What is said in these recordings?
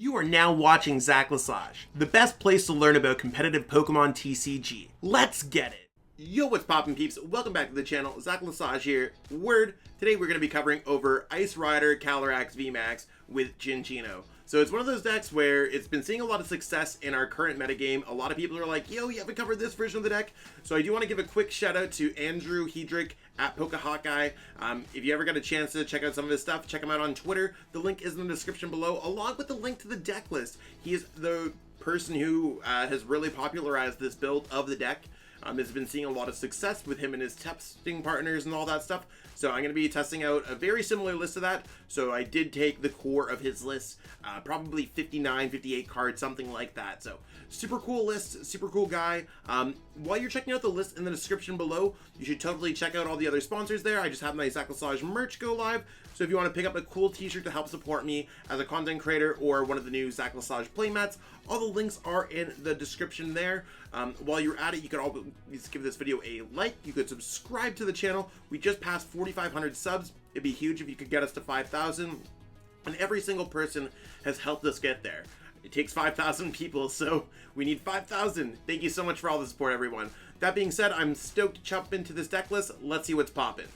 You are now watching ZACLASAGE, the best place to learn about competitive Pokemon TCG. Let's get it! Yo, what's poppin' peeps? Welcome back to the channel. ZACLASAGE here. Today we're going to be covering over Ice Rider Calyrex VMAX with Cinccino. So it's one of those decks where it's been seeing a lot of success in our current metagame. A lot of people are like, yo, you haven't covered this version of the deck. So I do want to give a quick shout out to Andrew Hedrick at PokeHawkeye. If you ever got a chance to check out some of his stuff, check him out on Twitter. The link is in the description below, along with the link to the deck list. He is the person who has really popularized this build of the deck. Has been seeing a lot of success with him and his testing partners and all that stuff. So I'm going to be testing out a very similar list of that. So I did take the core of his list, probably 59, 58 cards, something like that. So super cool list, super cool guy. While you're checking out the list in the description below, you should totally check out all the other sponsors there. I just had my ZACLASAGE merch go live. So if you want to pick up a cool t-shirt to help support me as a content creator or one of the new ZACLASAGE playmats, all the links are in the description there. While you're at it, you could always give this video a like. You could subscribe to the channel. We just passed 4,500 subs. It'd be huge if you could get us to 5,000. And every single person has helped us get there. It takes 5,000 people, so we need 5,000. Thank you so much for all the support, everyone. That being said, I'm stoked to jump into this deck list. Let's see what's poppin'.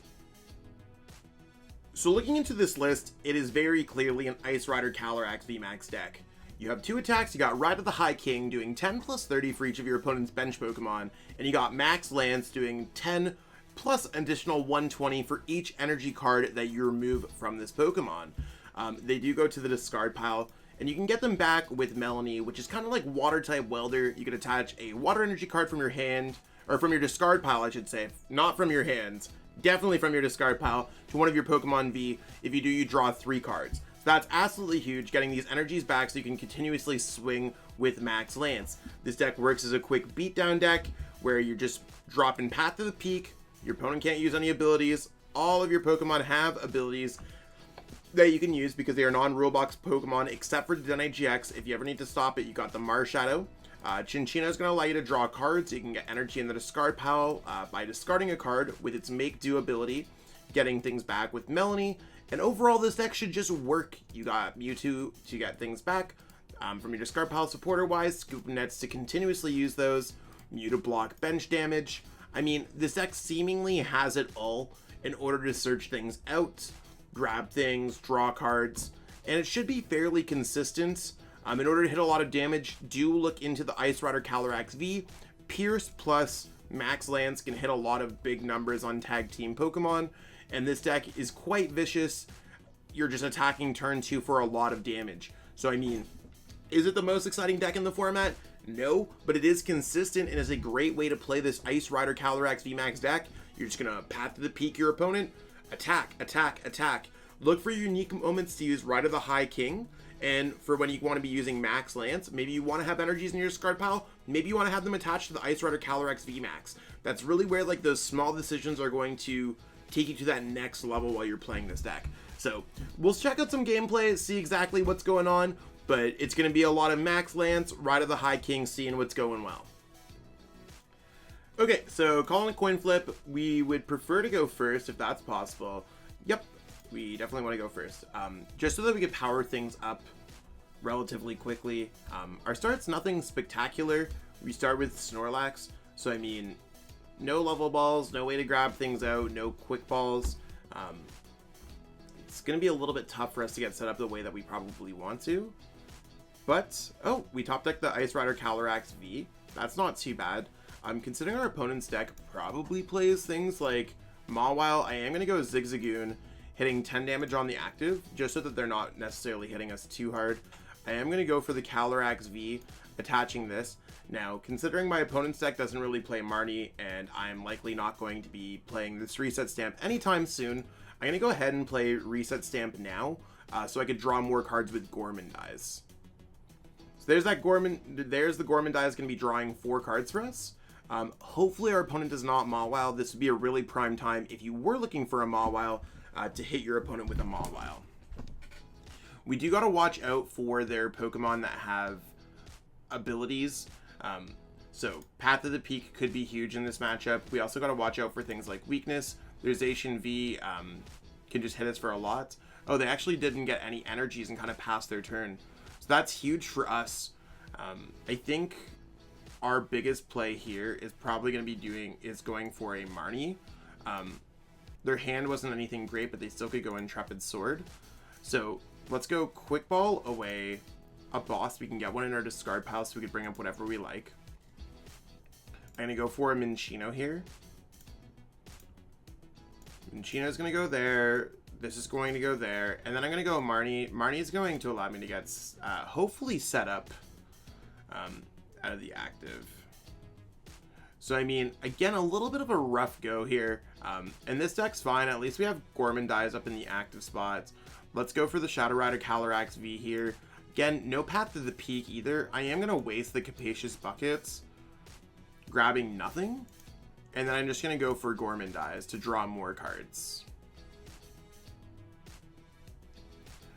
So looking into this list, it is very clearly an Ice Rider Calyrex VMAX deck. You have two attacks. You got Ride of the High King doing 10 plus 30 for each of your opponent's bench Pokemon, and you got Max Lance doing 10 plus additional 120 for each energy card that you remove from this Pokemon. They do go to the discard pile, and you can get them back with Melanie, which is kind of like Water type Welder. You can attach a Water energy card from your hand, or from your discard pile, I should say, not from your hands. Definitely from your discard pile to one of your Pokemon V. If you do, you draw 3 cards. So that's absolutely huge, getting these energies back so you can continuously swing with Max Lance. This deck works as a quick beatdown deck where you're just dropping Path to the Peak. Your opponent can't use any abilities. All of your Pokemon have abilities that you can use because they are non-rulebox Pokemon except for Dedenne-GX. If you ever need to stop it, you got the Marshadow. Cinccino is going to allow you to draw cards so you can get energy in the discard pile by discarding a card with its Make Do ability, getting things back with Melanie, and overall this deck should just work. You got Mewtwo to get things back from your discard pile supporter-wise, Scoop Nets to continuously use those, Mew to block bench damage. I mean, this deck seemingly has it all in order to search things out, grab things, draw cards, and it should be fairly consistent. In order to hit a lot of damage, do look into the Ice Rider Calyrex V. Pierce plus Max Lance can hit a lot of big numbers on tag team Pokemon, and this deck is quite vicious. You're just attacking turn 2 for a lot of damage. So I mean, is it the most exciting deck in the format? No, but it is consistent and is a great way to play this Ice Rider Calyrex VMAX deck. You're just gonna Path to the Peak your opponent, attack, attack, attack. Look for unique moments to use Ride of the High King. And for when you want to be using Max Lance, maybe you want to have energies in your discard pile, maybe you want to have them attached to the Ice Rider Calyrex VMAX. That's really where like those small decisions are going to take you to that next level while you're playing this deck. So we'll check out some gameplay, see exactly what's going on, but it's going to be a lot of Max Lance, Ride of the High King, seeing what's going well. Okay, so calling a coin flip, we would prefer to go first if that's possible. Yep. We definitely want to go first, just so that we can power things up relatively quickly. Our start's nothing spectacular. We start with Snorlax, so I mean, no level balls, no way to grab things out, no quick balls. It's going to be a little bit tough for us to get set up the way that we probably want to. But, oh, we top deck the Ice Rider Calyrex V. That's not too bad. Considering our opponent's deck probably plays things like Mawile, I am going to go Zigzagoon, hitting 10 damage on the active, just so that they're not necessarily hitting us too hard. I am going to go for the Calyrex V, attaching this. Now, considering my opponent's deck doesn't really play Marnie, and I'm likely not going to be playing this Reset Stamp anytime soon, I'm going to go ahead and play Reset Stamp now, so I could draw more cards with Gourmandize. So there's that there's the Gourmandize going to be drawing 4 cards for us. Hopefully our opponent does not Mawile. This would be a really prime time if you were looking for a Mawile, to hit your opponent with a Mawile. We do got to watch out for their Pokemon that have abilities. So Path to the Peak could be huge in this matchup. We also got to watch out for things like weakness. Their Zacian V can just hit us for a lot. Oh, they actually didn't get any energies and kind of passed their turn. So that's huge for us. I think our biggest play here is probably going to be going for a Marnie. Their hand wasn't anything great, but they still could go Intrepid Sword. So let's go Quick Ball away a boss. We can get one in our discard pile so we could bring up whatever we like. I'm going to go for a Minccino here. Minccino's going to go there. This is going to go there. And then I'm going to go Marnie. Marnie is going to allow me to get, hopefully, set up out of the active. So, I mean, again, a little bit of a rough go here. And this deck's fine. At least we have Gormandize up in the active spots. Let's go for the Shadow Rider Calyrex V here. Again, no Path to the Peak either. I am going to waste the Capacious Buckets, grabbing nothing. And then I'm just going to go for Gormandize to draw more cards.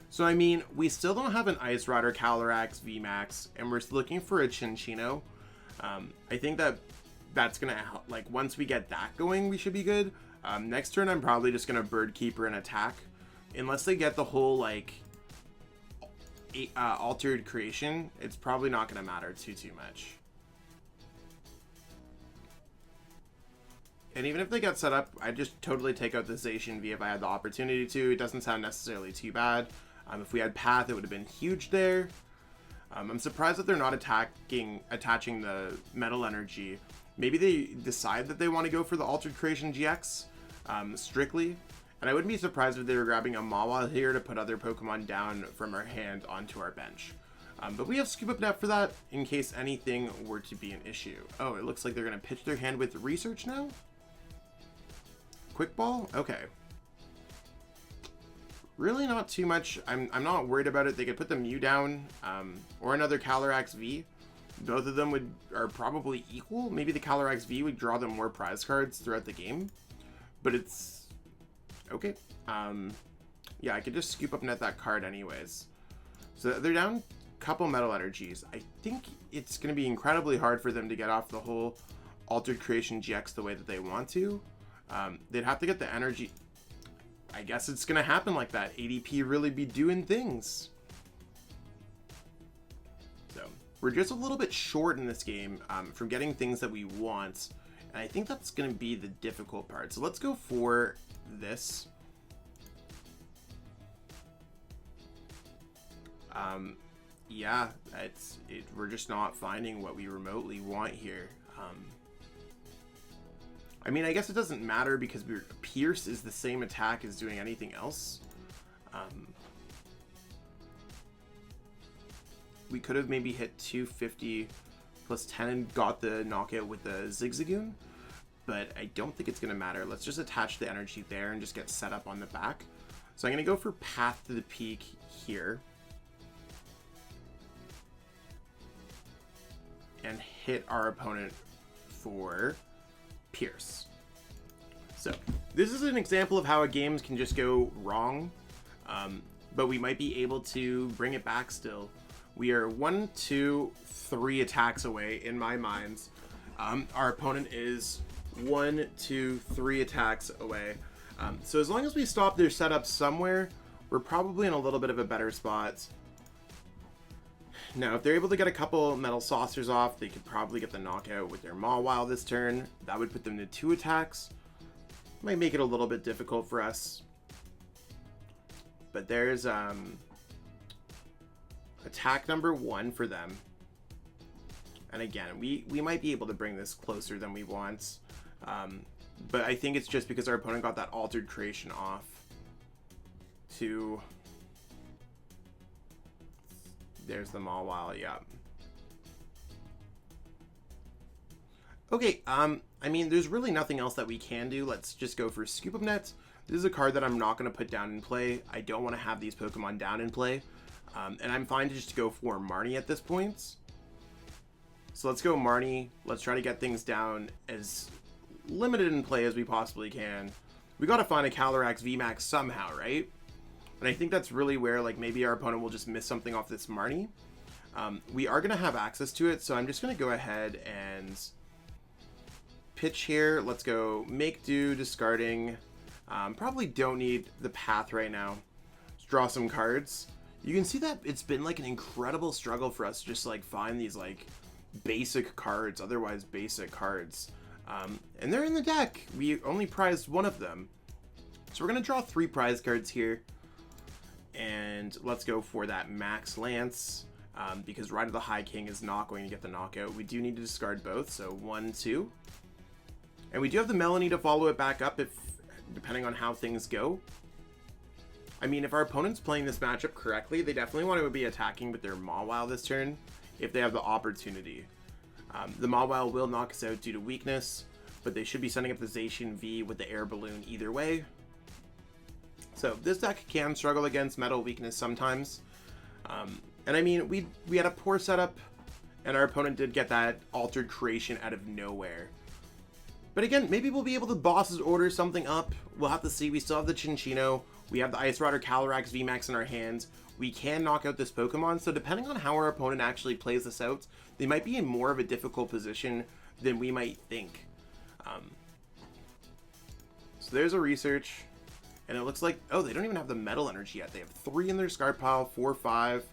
So, I mean, we still don't have an Ice Rider Calyrex VMAX, and we're looking for a Cinccino. I think that's going to help. Like, once we get that going, we should be good. Next turn, I'm probably just going to Bird Keeper and attack. Unless they get the whole, like, Altered Creation, it's probably not going to matter too much. And even if they get set up, I'd just totally take out the Zacian V if I had the opportunity to. It doesn't sound necessarily too bad. If we had Path, it would have been huge there. I'm surprised that they're not attaching the Metal Energy. Maybe they decide that they want to go for the Altered Creation GX strictly. And I wouldn't be surprised if they were grabbing a Mawa here to put other Pokemon down from our hand onto our bench. But we have Scoop Up Net for that in case anything were to be an issue. Oh, it looks like they're going to pitch their hand with Research now? Quick Ball? Okay. Really not too much. I'm not worried about it. They could put the Mew down or another Calyrex V. Both of them are probably equal. Maybe the Calyrex V would draw them more prize cards throughout the game. But it's okay. Yeah, I could just Scoop Up Net that card anyways. So they're down a couple Metal Energies. I think it's going to be incredibly hard for them to get off the whole Altered Creation GX the way that they want to. They'd have to get the energy. I guess it's going to happen like that. ADP really be doing things. So we're just a little bit short in this game from getting things that we want. And I think that's going to be the difficult part. So let's go for this. Yeah, we're just not finding what we remotely want here. I mean, I guess it doesn't matter because Pierce is the same attack as doing anything else. We could have maybe hit 250 plus 10 and got the knockout with the Zigzagoon, but I don't think it's going to matter. Let's just attach the energy there and just get set up on the back. So I'm going to go for Path to the Peak here. And hit our opponent for Pierce. So this is an example of how a game can just go wrong, but we might be able to bring it back still. We are 1, 2, 3 attacks away in my minds. Our opponent is 1, 2, 3 attacks away. So as long as we stop their setup somewhere, we're probably in a little bit of a better spot. Now, if they're able to get a couple Metal Saucers off, they could probably get the knockout with their Mawile this turn. That would put them to 2 attacks. Might make it a little bit difficult for us. But there's attack number 1 for them. And again, we might be able to bring this closer than we want. But I think it's just because our opponent got that Altered Creation off to... There's the Mawile, yeah. Okay, I mean, there's really nothing else that we can do. Let's just go for Scoop Up Net. This is a card that I'm not going to put down in play. I don't want to have these Pokemon down in play. And I'm fine to just go for Marnie at this point. So let's go Marnie. Let's try to get things down as limited in play as we possibly can. We got to find a Calyrex VMAX somehow, right? And I think that's really where, like, maybe our opponent will just miss something off this Marnie. We are going to have access to it, so I'm just going to go ahead and pitch here. Let's go Make Do, discarding. Probably don't need the Path right now. Let's draw some cards. You can see that it's been like an incredible struggle for us to just like find these like basic cards, otherwise basic cards. And they're in the deck. We only prized one of them. So we're going to draw 3 prize cards here. And let's go for that Max Lance. Because Ride of the High King is not going to get the knockout. We do need to discard both. So 1, 2. And we do have the Melanie to follow it back up if, depending on how things go. I mean, if our opponent's playing this matchup correctly, they definitely want to be attacking with their Mawile this turn if they have the opportunity. The Mawile will knock us out due to weakness, but they should be sending up the Zacian V with the air balloon either way. So this deck can struggle against metal weakness sometimes. And I mean, we had a poor setup, and our opponent did get that altered creation out of nowhere. But again, maybe we'll be able to boss's order something up. We'll have to see. We still have the Cinccino. We have the Ice Rider Calyrex VMAX in our hands. We can knock out this Pokemon. So depending on how our opponent actually plays this out, they might be in more of a difficult position than we might think. So there's a research. And it looks like, oh, they don't even have the metal energy yet. They have 3 in their discard pile, 4, 5.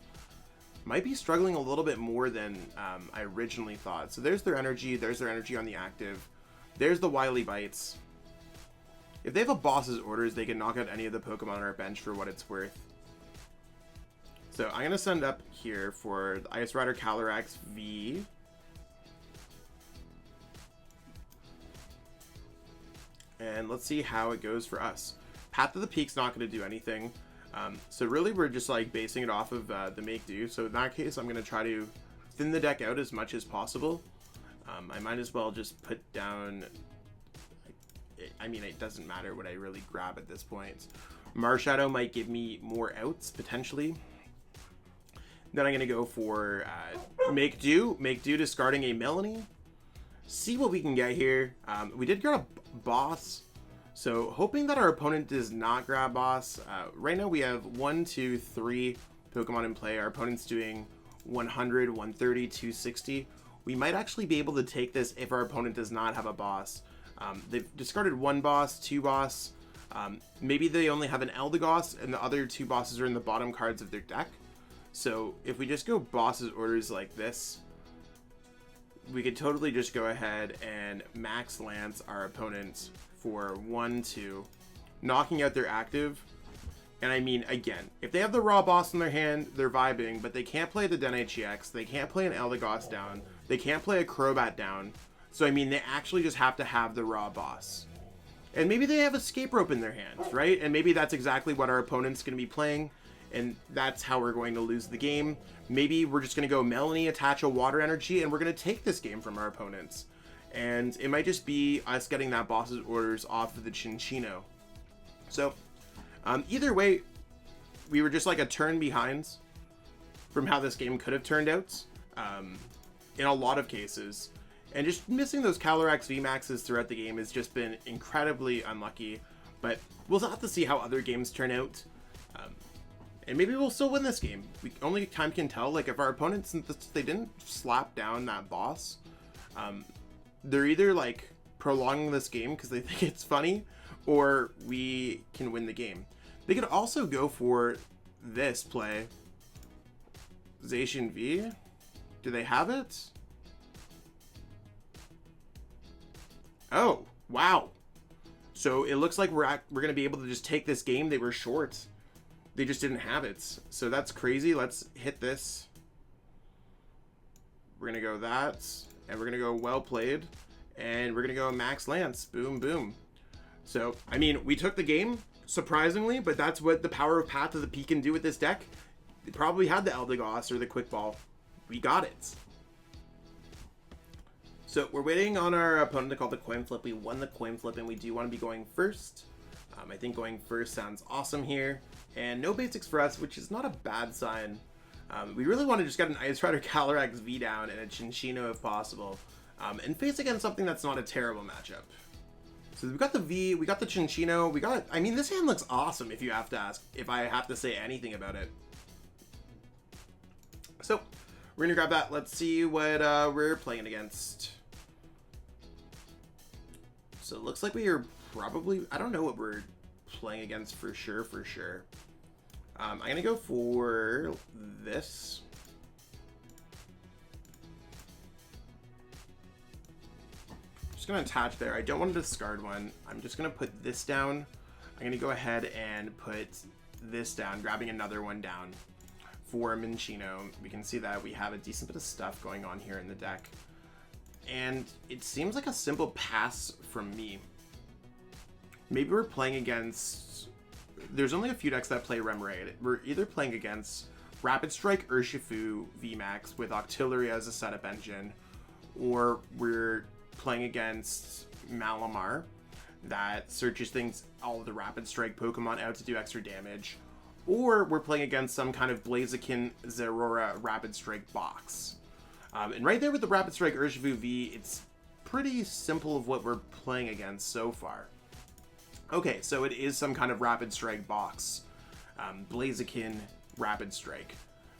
Might be struggling a little bit more than I originally thought. So there's their energy. There's their energy on the active. There's the Wily Bites. If they have a boss's orders, they can knock out any of the Pokemon on our bench for what it's worth. So I'm going to send up here for the Ice Rider Calyrex V. And let's see how it goes for us. Path to the Peak's not going to do anything. So really we're just like basing it off of the make do. So in that case, I'm going to try to thin the deck out as much as possible. I might as well just put down, I mean, it doesn't matter what I really grab at this point. Marshadow might give me more outs potentially. Then I'm going to go for make do discarding a Melanie. See what we can get here. We did get a boss. So hoping that our opponent does not grab boss. Right now we have 1, 2, 3 Pokemon in play. Our opponent's doing 100, 130, 260. We might actually be able to take this if our opponent does not have a boss. They've discarded 1 boss, 2 boss. Maybe they only have an Eldegoss and the other 2 bosses are in the bottom cards of their deck. So if we just go boss's orders like this, we could totally just go ahead and Max Lance our opponent for 1, 2, knocking out their active. And I mean, again, if they have the raw boss in their hand, they're vibing, but they can't play the Dedenne-GX, they can't play an Eldegoss down, they can't play a Crobat down. So I mean, they actually just have to have the raw boss. And maybe they have Escape Rope in their hand, right? And maybe that's exactly what our opponent's going to be playing, and that's how we're going to lose the game. Maybe we're just going to go Melanie, attach a Water Energy, and we're going to take this game from our opponents. And it might just be us getting that boss's orders off of the Cinccino. So, either way, we were just like a turn behind from how this game could have turned out in a lot of cases. And just missing those Calyrex VMAXs throughout the game has just been incredibly unlucky. But we'll have to see how other games turn out. And maybe we'll still win this game. Only time can tell. Like, if our opponents, since they didn't slap down that boss, they're either like prolonging this game because they think it's funny, or we can win the game. They could also go for this play. Zacian V. Do they have it? Oh, wow. So it looks like we're going to be able to just take this game. They were short. They just didn't have it. So that's crazy. Let's hit this. We're going to go that. And we're going to go well played. And we're going to go Max Lance. Boom, boom. So, I mean, we took the game, surprisingly, but that's what the power of Path to the Peak can do with this deck. They probably had the Eldegoss or the Quick Ball. We got it. So, we're waiting on our opponent to call the coin flip. We won the coin flip, and we do want to be going first. I think going first sounds awesome here. And no basics for us, which is not a bad sign. We really want to just get an Ice Rider Calyrex V down and a Cinccino if possible. And face against something that's not a terrible matchup. So we got the V, we got the Cinccino, I mean, this hand looks awesome if you have to ask, if I have to say anything about it. So, we're gonna grab that. Let's see what we're playing against. So it looks like we are probably, I don't know what we're playing against for sure. I'm going to go for this. Just going to attach there. I don't want to discard one. I'm just going to put this down. I'm going to go ahead and put this down, grabbing another one down for Minccino. We can see that we have a decent bit of stuff going on here in the deck. And it seems like a simple pass from me. Maybe we're playing against... There's only a few decks that play Remoraid. We're either playing against Rapid Strike Urshifu VMAX with Octillery as a setup engine, or we're playing against Malamar that searches things, all of the Rapid Strike Pokemon out to do extra damage, or we're playing against some kind of Blaziken ZERAORA Rapid Strike box. And right there with the Rapid Strike Urshifu V, it's pretty simple of what we're playing against so far. Okay, so it is some kind of Rapid Strike box. Blaziken Rapid Strike.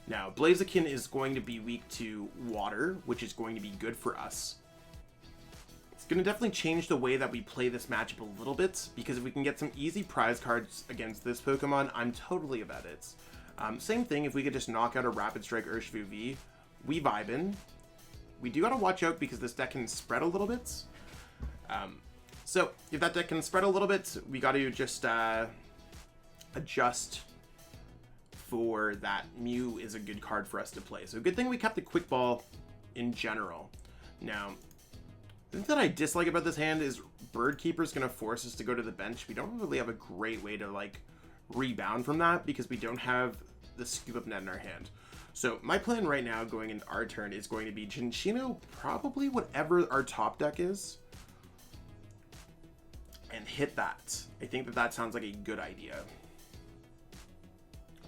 Now, Blaziken is going to be weak to water, which is going to be good for us. It's going to definitely change the way that we play this matchup a little bit, because if we can get some easy prize cards against this Pokemon, I'm totally about it. Same thing, if we could just knock out a Rapid Strike Urshifu V, we vibin'. We do gotta watch out because this deck can spread a little bit. So if that deck can spread a little bit, we gotta just adjust for that. Mew is a good card for us to play. So good thing we kept the Quick Ball in general. Now, the thing that I dislike about this hand is Bird Keeper's gonna force us to go to the bench. We don't really have a great way to like rebound from that because we don't have the Scoop Up Net in our hand. So my plan right now going into our turn is going to be Cinccino, probably whatever our top deck is, and hit that. I think that that sounds like a good idea.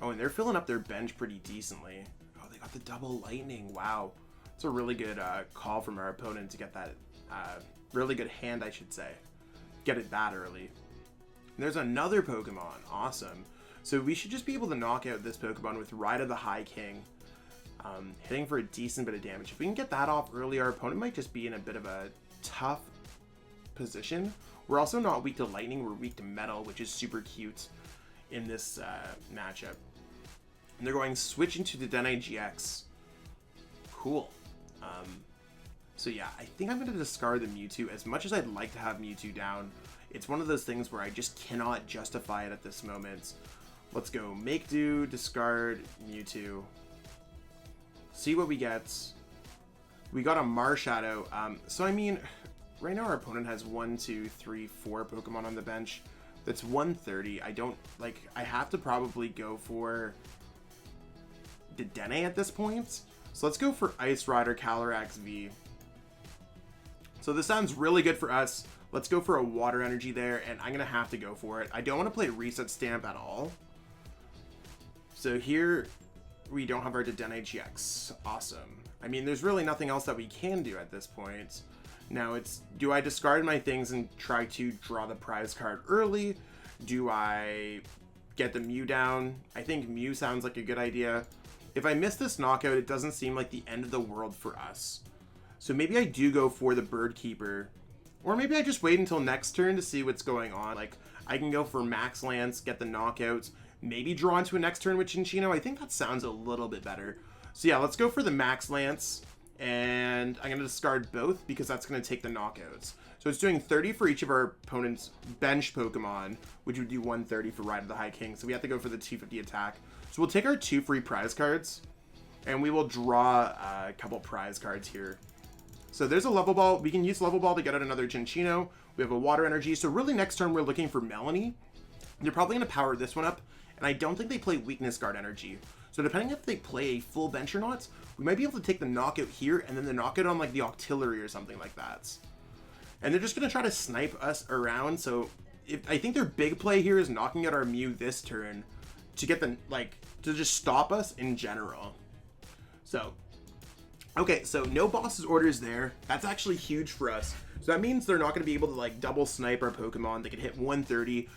Oh, and they're filling up their bench pretty decently. Oh, they got the double lightning. Wow. It's a really good call from our opponent to get that really good hand, I should say. Get it that early. And there's another Pokemon. Awesome. So we should just be able to knock out this Pokemon with Ride of the High King. Hitting for a decent bit of damage. If we can get that off early, our opponent might just be in a bit of a tough position. We're also not weak to lightning, we're weak to metal, which is super cute in this matchup. And they're going switch into Dedenne-GX. Cool. So yeah, I think I'm going to discard the Mewtwo. As much as I'd like to have Mewtwo down, it's one of those things where I just cannot justify it at this moment. Let's go Make Do, discard Mewtwo. See what we get. We got a Marshadow. So I mean, right now our opponent has 1, 2, 3, 4 Pokemon on the bench. That's 130. I don't, like, I have to probably go for Dedenne at this point. So let's go for Ice Rider Calyrex V. So this sounds really good for us. Let's go for a Water Energy there, and I'm going to have to go for it. I don't want to play Reset Stamp at all. So here, we don't have our Dedenne-GX. Awesome. I mean, there's really nothing else that we can do at this point. Now it's, do I discard my things and try to draw the prize card early? Do I get the Mew down? I think Mew sounds like a good idea. If I miss this knockout, it doesn't seem like the end of the world for us. So maybe I do go for the Bird Keeper. Or maybe I just wait until next turn to see what's going on. Like, I can go for Max Lance, get the knockouts, maybe draw into a next turn with Cinccino. I think that sounds a little bit better. So yeah, let's go for the Max Lance. And I'm going to discard both because that's going to take the knockouts. So it's doing 30 for each of our opponent's bench Pokemon, which would do 130 for Ride of the High King. So we have to go for the 250 attack. So we'll take our 2 free prize cards, and we will draw a couple prize cards here. So there's a Level Ball. We can use Level Ball to get out another Cinccino. We have a Water Energy. So really next turn we're looking for Melanie. They're probably going to power this one up, and I don't think they play Weakness Guard Energy. So depending if they play a full bench or not, we might be able to take the knockout here and then the knockout on like the Octillery or something like that. And they're just going to try to snipe us around. So I think their big play here is knocking out our Mew this turn to get the, like, to just stop us in general. So, okay, so no boss's orders there. That's actually huge for us. So that means they're not going to be able to like double snipe our Pokemon. They can hit 130.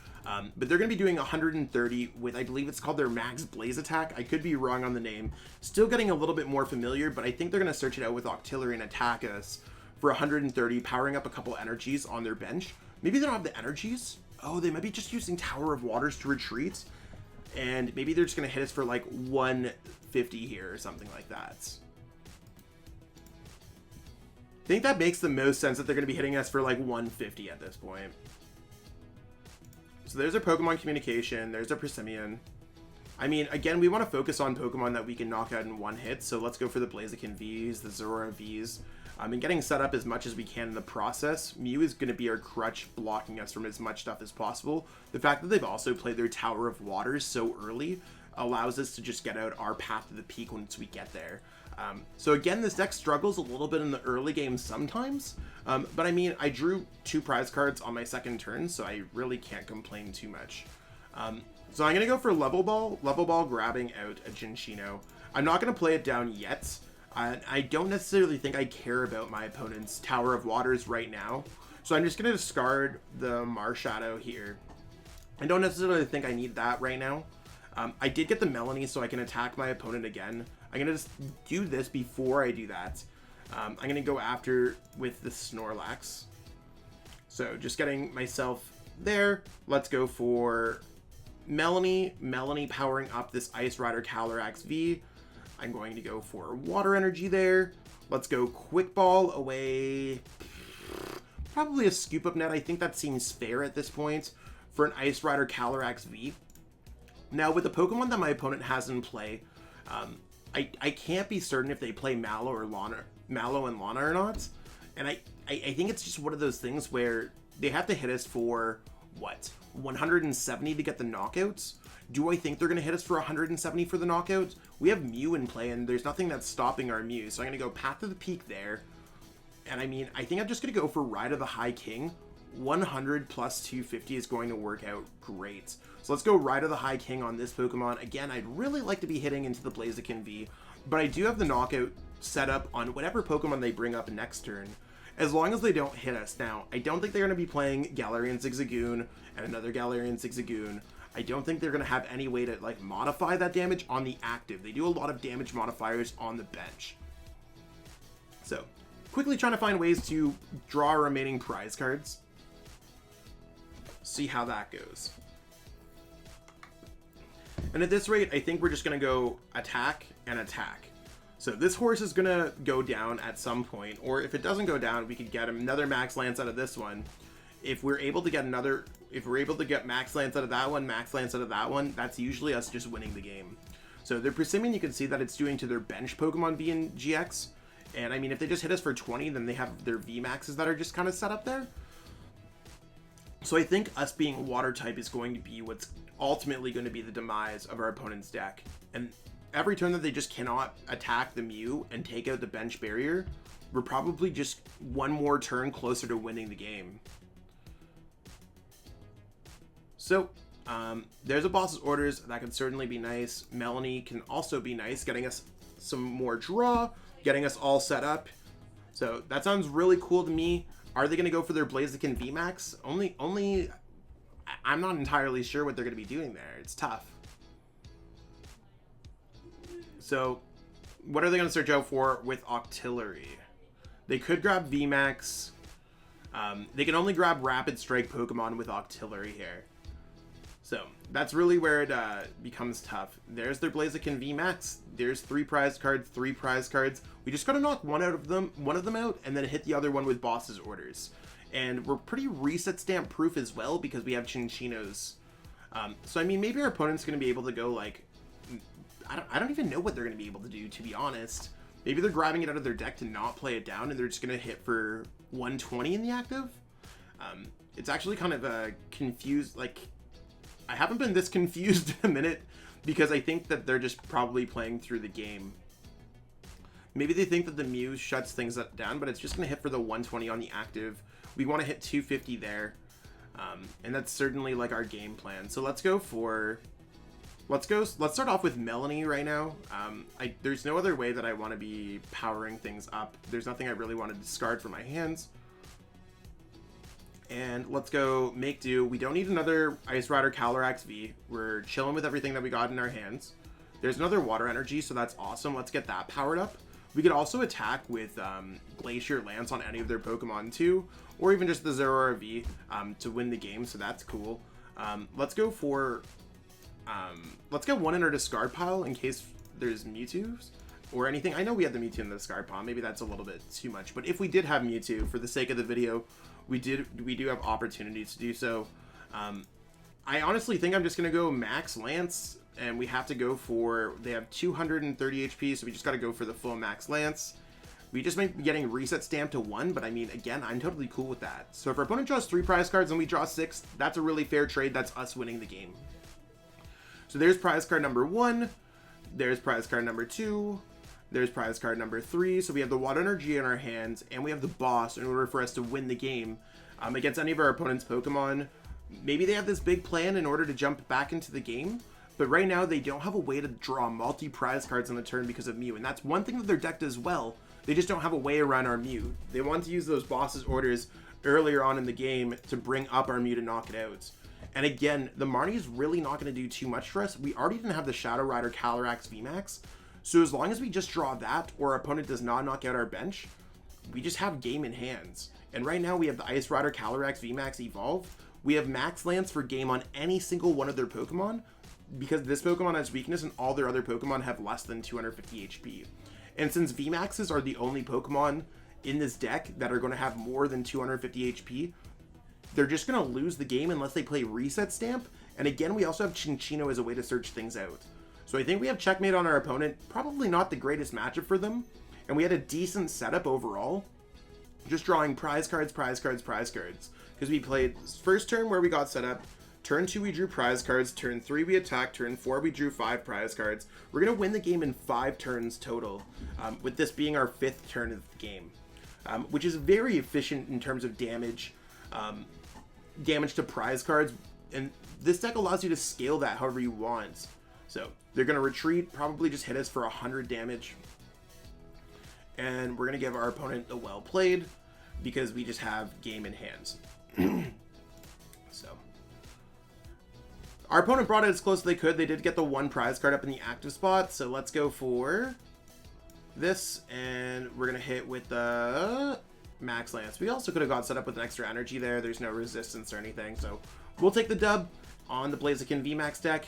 But they're going to be doing 130 with, I believe it's called their Max Blaze attack. I could be wrong on the name. Still getting a little bit more familiar, but I think they're going to search it out with Octillery and attack us for 130, powering up a couple energies on their bench. Maybe they don't have the energies. Oh, they might be just using Tower of Waters to retreat. and maybe they're just going to hit us for like 150 here or something like that. I think that makes the most sense that they're going to be hitting us for like 150 at this point. So there's our Pokemon communication. There's our Persimmon. I mean, again, we want to focus on Pokemon that we can knock out in one hit. So let's go for the Blaziken Vs, the ZERAORA Vs. And getting set up as much as we can in the process. Mew is going to be our crutch, blocking us from as much stuff as possible. The fact that they've also played their Tower of Waters so early allows us to just get out our path to the peak once we get there. So again, this deck struggles a little bit in the early game sometimes, but I mean, I drew 2 prize cards on my second turn, so I really can't complain too much. So I'm going to go for Level Ball grabbing out a Cinccino. I'm not going to play it down yet. I don't necessarily think I care about my opponent's Tower of Waters right now, so I'm just going to discard the Marshadow here. I don't necessarily think I need that right now. I did get the Melanie, so I can attack my opponent again. I'm going to just do this before I do that. I'm going to go after with the Snorlax. So just getting myself there. Let's go for Melanie. Melanie powering up this Ice Rider Calyrex V. I'm going to go for Water Energy there. Let's go Quick Ball away. Probably a Scoop Up Net. I think that seems fair at this point for an Ice Rider Calyrex V. Now, with the Pokemon that my opponent has in play, I can't be certain if they play Mallow and Lana or not. And I think it's just one of those things where they have to hit us for, what, 170 to get the knockouts? Do I think they're going to hit us for 170 for the knockouts? We have Mew in play, and there's nothing that's stopping our Mew. So I'm going to go Path to the Peak there. And I mean, I think I'm just going to go for Ride of the High King. 100 plus 250 is going to work out great. So let's go Ride of the High King on this Pokemon. Again, I'd really like to be hitting into the Blaziken V, but I do have the knockout set up on whatever Pokemon they bring up next turn, as long as they don't hit us. Now, I don't think they're going to be playing Galarian Zigzagoon and another Galarian Zigzagoon. I don't think they're going to have any way to like modify that damage on the active. They do a lot of damage modifiers on the bench. So, quickly trying to find ways to draw our remaining prize cards. See how that goes. And at this rate, I think we're just going to go attack and attack. So this horse is going to go down at some point, or if it doesn't go down, we could get another Max Lance out of this one. If we're able to get Max Lance out of that one, Max Lance out of that one, that's usually us just winning the game. So their Persimmon, you can see that it's doing to their bench Pokemon V and GX. And I mean, if they just hit us for 20, then they have their V Maxes that are just kind of set up there. So I think us being water type is going to be what's ultimately going to be the demise of our opponent's deck. And every turn that they just cannot attack the Mew and take out the bench barrier, we're probably just one more turn closer to winning the game. So there's a boss's orders. That can certainly be nice. Melanie can also be nice, getting us some more draw, getting us all set up. So that sounds really cool to me. Are they going to go for their Blaziken VMAX? Only, I'm not entirely sure what they're going to be doing there. It's tough. So, what are they going to search out for with Octillery? They could grab VMAX. They can only grab Rapid Strike Pokemon with Octillery here. So, that's really where it becomes tough. There's their Blaziken VMAX. There's 3 prize cards, 3 prize cards. We just gotta knock one of them out, and then hit the other one with boss's orders. And we're pretty reset stamp proof as well, because we have Cinccino's. So I mean, maybe our opponent's gonna be able to go like, I don't even know what they're gonna be able to do, to be honest. Maybe they're grabbing it out of their deck to not play it down, and they're just gonna hit for 120 in the active. It's actually kind of confused. Like, I haven't been this confused in a minute, because I think that they're just probably playing through the game. Maybe they think that the Mew shuts things down, but it's just going to hit for the 120 on the active. We want to hit 250 there, and that's certainly like our game plan. So let's start off with Melanie right now. There's no other way that I want to be powering things up. There's nothing I really want to discard from my hands. And let's go make do. We don't need another Ice Rider Calyrex V. We're chilling with everything that we got in our hands. There's another Water Energy, so that's awesome. Let's get that powered up. We could also attack with Glacier Lance on any of their Pokemon too, or even just the ZERAORA V to win the game, so that's cool. Let's go for Let's get one in our discard pile in case there's Mewtwo's or anything. I know we had the Mewtwo in the discard pile. Maybe that's a little bit too much. But if we did have Mewtwo, for the sake of the video, we do have opportunities to do so. I honestly think I'm just going to go max Lance, and we have to go for, they have 230 HP, so we just got to go for the full max Lance. We just might be getting reset stamp to 1, but I mean, again, I'm totally cool with that. So if our opponent draws 3 prize cards and we draw 6, that's a really fair trade. That's us winning the game. So there's prize card number 1, there's prize card number 2, there's prize card number 3. So we have the Water Energy in our hands, and we have the boss in order for us to win the game against any of our opponent's Pokemon. Maybe they have this big plan in order to jump back into the game, but right now they don't have a way to draw multi-prize cards on the turn because of Mew, and that's one thing that their deck does well. They just don't have a way around our Mew. They want to use those boss's orders earlier on in the game to bring up our Mew to knock it out. And again, the Marnie is really not going to do too much for us. We already didn't have the Shadow Rider Calyrex VMAX, so as long as we just draw that or our opponent does not knock out our bench, we just have game in hands. And right now we have the Ice Rider Calyrex VMAX Evolve. We have Max Lance for game on any single one of their Pokemon, because this Pokemon has weakness and all their other Pokemon have less than 250 HP. And since VMAXs are the only Pokemon in this deck that are going to have more than 250 HP, they're just going to lose the game unless they play Reset Stamp. And again, we also have Cinccino as a way to search things out. So I think we have checkmate on our opponent. Probably not the greatest matchup for them. And we had a decent setup overall. Just drawing prize cards, prize cards, prize cards. Because we played first turn where we got set up, turn 2 we drew prize cards, turn 3 we attacked, turn 4 we drew 5 prize cards. We're going to win the game in 5 turns total, with this being our 5th turn of the game, which is very efficient in terms of damage, damage to prize cards, and this deck allows you to scale that however you want. So they're going to retreat, probably just hit us for 100 damage, and we're going to give our opponent the well played, because we just have game in hands. So our opponent brought it as close as they could. They did get the 1 prize card up in the active spot, so let's go for this, and we're gonna hit with the Max Lance. We also could have got set up with an extra energy there. There's no resistance or anything, so we'll take the dub on the BLAZIKEN VMAX deck,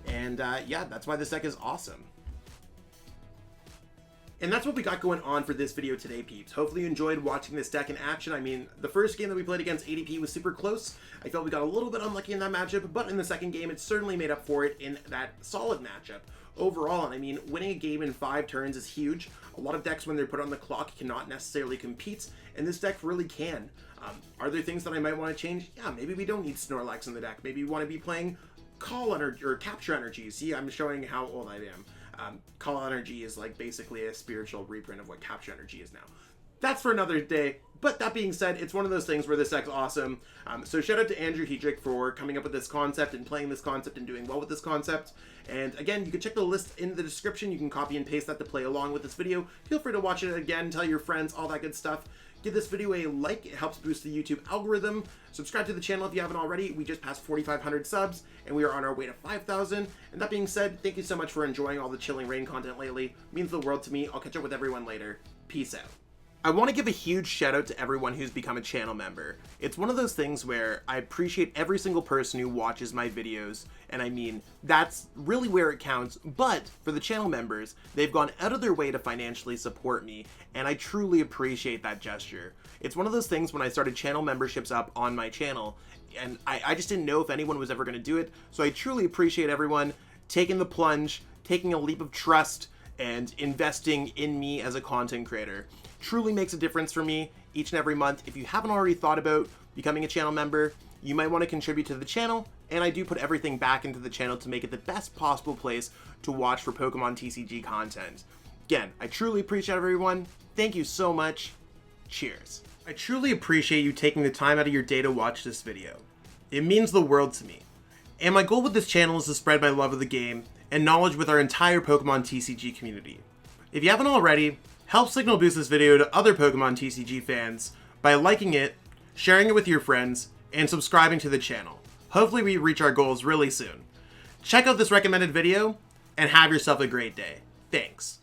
and yeah, that's why this deck is awesome. And that's what we got going on for this video today, peeps. Hopefully you enjoyed watching this deck in action. I mean, the first game that we played against ADP was super close. I felt we got a little bit unlucky in that matchup, but in the second game, it certainly made up for it in that solid matchup overall. And I mean, winning a game in 5 turns is huge. A lot of decks, when they're put on the clock, cannot necessarily compete, and this deck really can. Are there things that I might want to change? Yeah, maybe we don't need Snorlax in the deck. Maybe we want to be playing Call Energy or Capture Energy. See, I'm showing how old I am. Call Energy is like basically a spiritual reprint of what Capture Energy is now. That's for another day, but that being said, it's one of those things where this deck's awesome. So shout out to Andrew Hedrick for coming up with this concept and playing this concept and doing well with this concept. And again, you can check the list in the description. You can copy and paste that to play along with this video. Feel free to watch it again, tell your friends, all that good stuff. Give this video a like, it helps boost the YouTube algorithm. Subscribe to the channel if you haven't already. We just passed 4,500 subs, and we are on our way to 5,000. And that being said, thank you so much for enjoying all the Chilling Reign content lately. It means the world to me. I'll catch up with everyone later. Peace out. I want to give a huge shout out to everyone who's become a channel member. It's one of those things where I appreciate every single person who watches my videos, and I mean, that's really where it counts, but for the channel members, they've gone out of their way to financially support me, and I truly appreciate that gesture. It's one of those things when I started channel memberships up on my channel, and I just didn't know if anyone was ever going to do it, so I truly appreciate everyone taking the plunge, taking a leap of trust, and investing in me as a content creator. Truly makes a difference for me each and every month. If you haven't already thought about becoming a channel member, you might want to contribute to the channel, and I do put everything back into the channel to make it the best possible place to watch for Pokemon TCG content. Again, I truly appreciate everyone. Thank you so much. Cheers. I truly appreciate you taking the time out of your day to watch this video. It means the world to me. And my goal with this channel is to spread my love of the game and knowledge with our entire Pokemon TCG community. If you haven't already, help signal boost this video to other Pokemon TCG fans by liking it, sharing it with your friends, and subscribing to the channel. Hopefully we reach our goals really soon. Check out this recommended video, and have yourself a great day. Thanks.